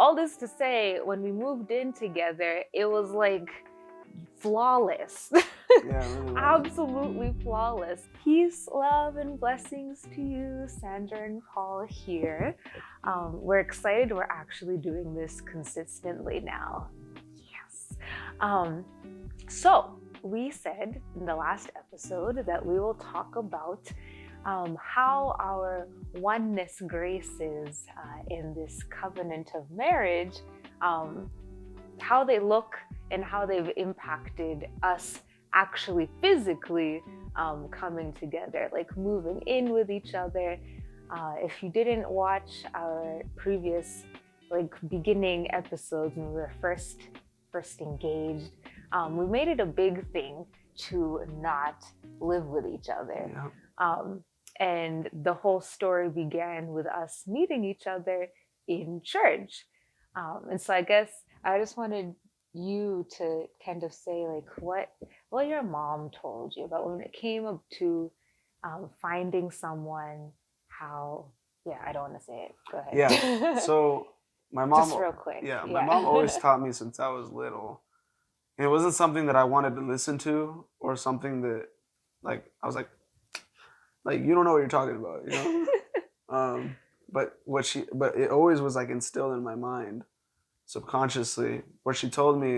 all this to say, when we moved in together, it was like flawless. Yeah, really was. Absolutely flawless. Peace, love, and blessings to you, Sandra and Paul here. We're excited we're actually doing this consistently now. Yes. So we said in the last episode that we will talk about how our oneness graces in this covenant of marriage, how they look and how they've impacted us actually physically coming together, like moving in with each other. If you didn't watch our previous beginning episodes when we were first engaged, we made it a big thing to not live with each other. Yeah. And the whole story began with us meeting each other in church. And so I guess I just wanted you to kind of say what your mom told you about when it came up to finding someone. How I don't want to say it. Go ahead. Yeah. So my mom, just real quick. Yeah, my mom always taught me since I was little. And it wasn't something that I wanted to listen to, or something that I was like you don't know what you're talking about, you know. But it always was instilled in my mind subconsciously, where she told me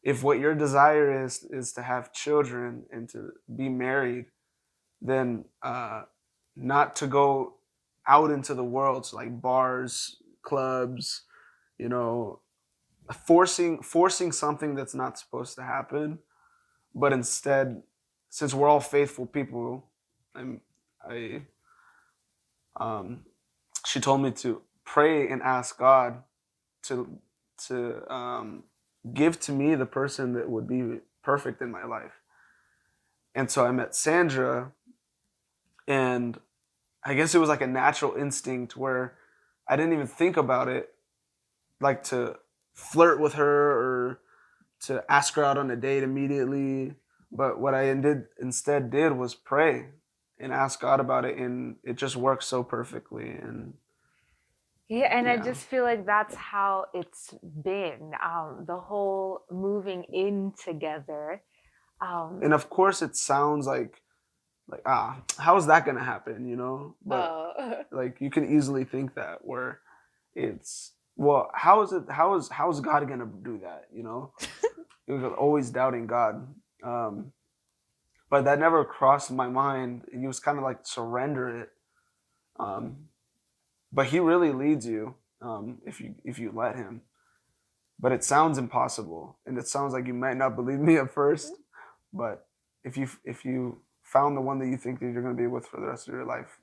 if what your desire is to have children and to be married, then not to go out into the world, so bars, clubs, you know, forcing something that's not supposed to happen, but instead, since we're all faithful people, she told me to pray and ask God to give to me the person that would be perfect in my life. And so I met Sandra, and I guess it was a natural instinct where I didn't even think about it, to flirt with her or to ask her out on a date immediately. But what I instead did was pray and ask God about it, and it just worked so perfectly. And I just feel like that's how it's been, the whole moving in together. And of course it sounds how is that gonna happen, you know? But you can easily think that, where it's, well, how is God gonna do that, you know? It was always doubting God. But that never crossed my mind. It was kind of surrender it. But he really leads you, if you let him. But it sounds impossible, and it sounds like you might not believe me at first. But if you found the one that you think that you're going to be with for the rest of your life,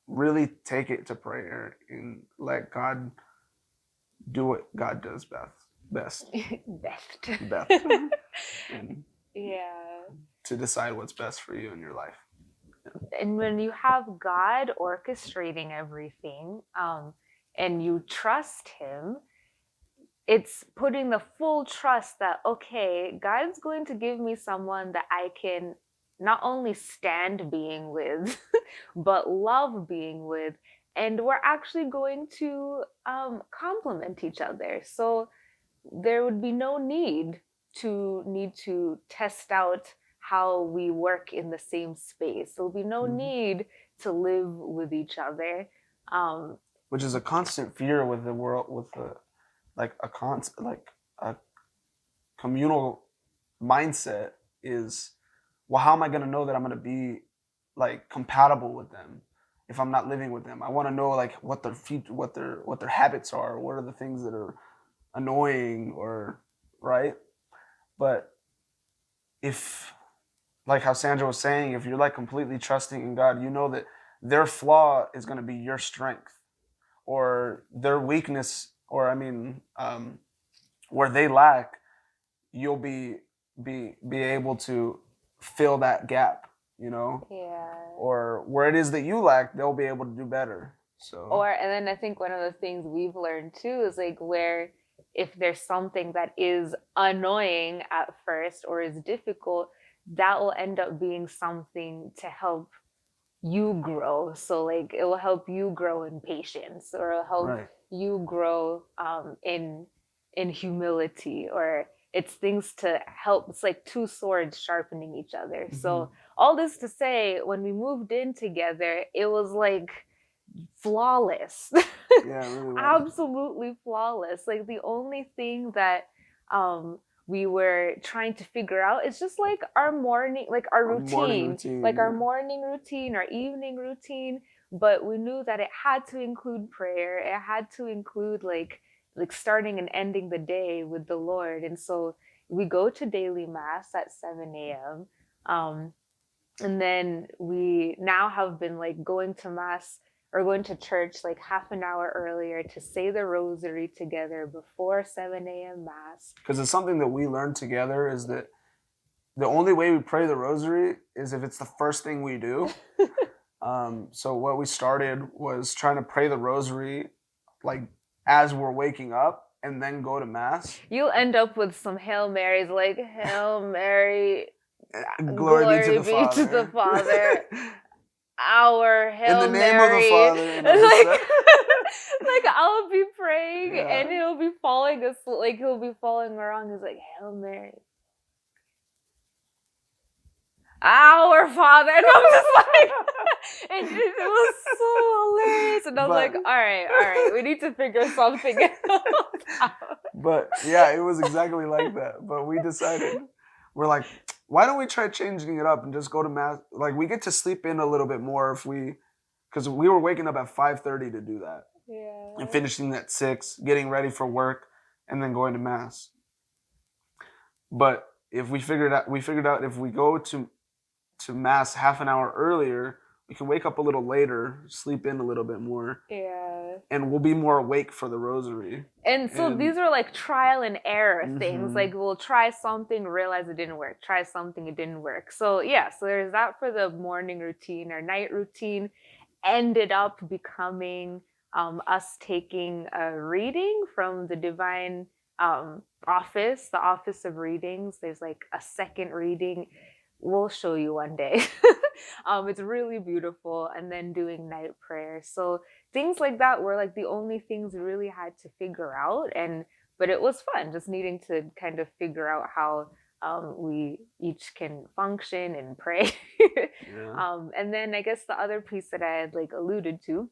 really take it to prayer and let God do what God does best. And to decide what's best for you in your life. Yeah. And when you have God orchestrating everything, and you trust him, it's putting the full trust that, okay, God's going to give me someone that I can not only stand being with, but love being with. And we're actually going to complement each other. So there would be no need to test out how we work in the same space. There'll be no need to live with each other. Which is a constant fear with the world, with a communal mindset is, well, how am I going to know that I'm going to be compatible with them if I'm not living with them? I want to know what their habits are, what are the things that are annoying, or right. But if, how Sandra was saying, if you're completely trusting in God, you know that their flaw is going to be your strength, or their weakness, or where they lack, you'll be able to fill that gap, you know? Yeah. Or where it is that you lack, they'll be able to do better. So. And then I think one of the things we've learned too is where if there's something that is annoying at first or is difficult, that will end up being something to help you grow. So like it will help you grow in patience, or it'll help Right. you grow in humility, or it's things to help. It's like two swords sharpening each other. So all this to say, when we moved in together, it was like flawless. Yeah, it really was. Absolutely flawless. Like the only thing that we were trying to figure out is just like our morning, like our Morning routine, like our yeah. morning routine, our evening routine. But we knew that it had to include prayer. It had to include like starting and ending the day with the Lord. And so we go to daily mass at 7 a.m. And then we now have been like going to mass or going to church like half an hour earlier to say the rosary together before 7 a.m. mass. Because it's something that we learned together, is that the only way we pray the rosary is if it's the first thing we do. So what we started was trying to pray the rosary like as we're waking up and then go to mass. You'll end up with some Hail Marys, like Hail Mary, Glory be to the Father. Our Hail In the name Mary. of the Father. And like I'll be praying and he'll be falling asleep, like he'll be falling around. He's like, Hail Mary, our Father. And I'm just like, it was so hilarious. And I was like, all right, we need to figure something out. But yeah, it was exactly like that. But we decided, we're like, why don't we try changing it up and just go to mass? Like, we get to sleep in a little bit more because we were waking up at 5:30 to do that. Yeah. And finishing at 6, getting ready for work, and then going to mass. But if we figured out if we go to mass half an hour earlier, we can wake up a little later, sleep in a little bit more. Yeah. And we'll be more awake for the rosary. And so these are like trial and error things. Like we'll try something, realize it didn't work. Try something, it didn't work. So yeah, so there's that for the morning routine. Our night routine ended up becoming us taking a reading from the divine office, the office of readings. There's like a second reading. We'll show you one day. It's really beautiful. And then doing night prayer. So things like that were like the only things we really had to figure out. But it was fun, just needing to kind of figure out how we each can function and pray. And then I guess the other piece that I had like alluded to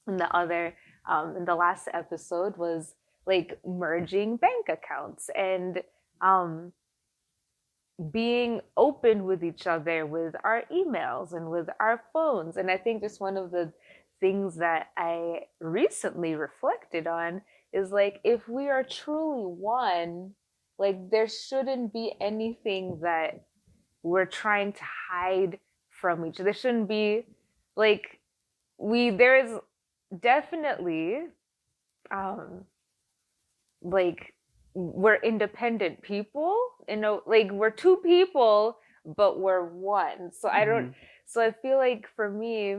in the last episode was like merging bank accounts and being open with each other with our emails and with our phones. And I think just one of the things that I recently reflected on is like, if we are truly one, like there shouldn't be anything that we're trying to hide from each other. There shouldn't be like there is definitely like we're independent people, like we're two people, but we're one. So so I feel like for me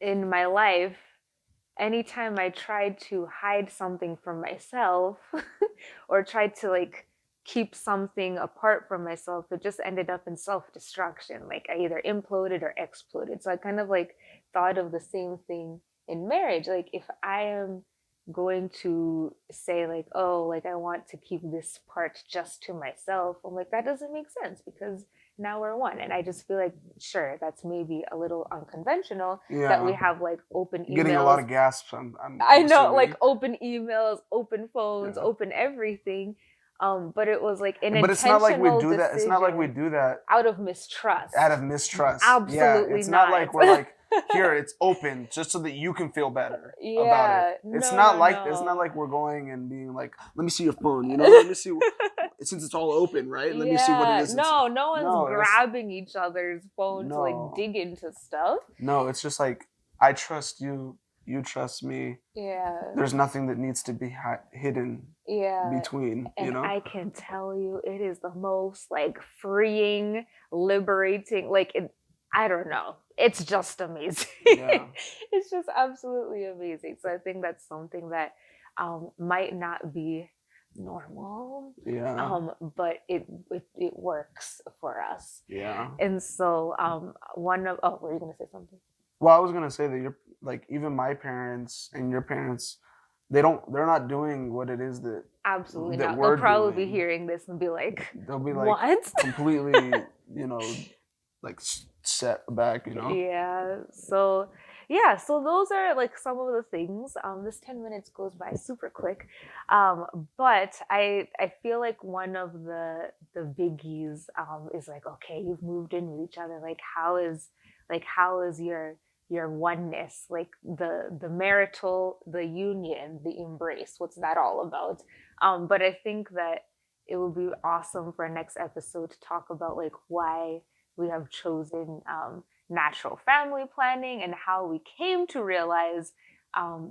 in my life, anytime I tried to hide something from myself or tried to like keep something apart from myself, it just ended up in self-destruction. Like I either imploded or exploded. So I kind of like thought of the same thing in marriage. Like if I am going to say like, oh, like I want to keep this part just to myself, I'm like, that doesn't make sense because now we're one. And I just feel like, sure, that's maybe a little unconventional that we have like open emails. Getting a lot of gasps. I know, like open emails, open phones, open everything. But it was like an intentional it's not like we do that. It's not like we do that out of mistrust. Absolutely, it's not like we're like, here, it's open just so that you can feel better about it. It's not like we're going and being like, let me see your phone, let me see since it's all open, right? Let me see what it is. No one's grabbing each other's phone to like dig into stuff. No, it's just like, I trust you, you trust me. Yeah. There's nothing that needs to be hidden between, and I can tell you, it is the most like freeing, liberating, like I don't know. It's just amazing. Yeah. It's just absolutely amazing. So I think that's something that might not be normal. Yeah. But it works for us. Yeah. And so were you gonna say something? Well, I was gonna say that you're like even my parents and your parents, they're not doing what it is that Absolutely that not. we're They'll probably be doing. hearing this and be like, They'll be like what? completely, like set back, Yeah. So yeah, so those are like some of the things. This 10 minutes goes by super quick. But I feel like one of the biggies is like, okay, you've moved in with each other. Like how is your oneness, like the marital, the union, the embrace? What's that all about? But I think that it would be awesome for our next episode to talk about like why we have chosen natural family planning and how we came to realize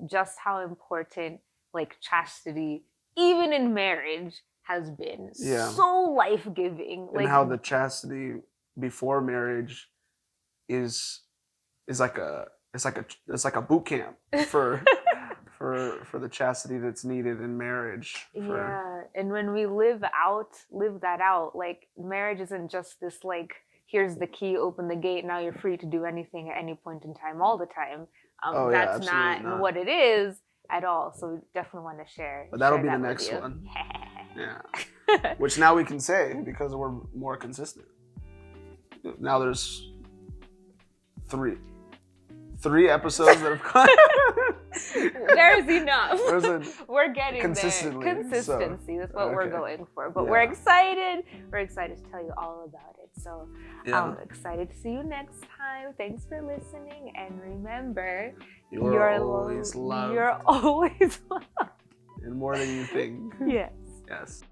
just how important like chastity, even in marriage, has been. Yeah. So life-giving. And Like how the chastity before marriage is like a boot camp for for the chastity that's needed in marriage. Yeah, and when we live that out, like marriage isn't just this like here's the key, open the gate, now you're free to do anything at any point in time, all the time. Oh yeah, That's absolutely not not. what it is at all. So we definitely want to share. But that'll share be the that with next you. one. Yeah. Which now we can say because we're more consistent. Now there's three episodes that have come. There's enough. We're getting consistently, there. Consistency. That's what we're going for. But Yeah. we're excited. We're excited to tell you all about it. So Yeah. I'm excited to see you next time. Thanks for listening. And remember, You're always loved. You're always loved. And more than you think. Yes. Yes.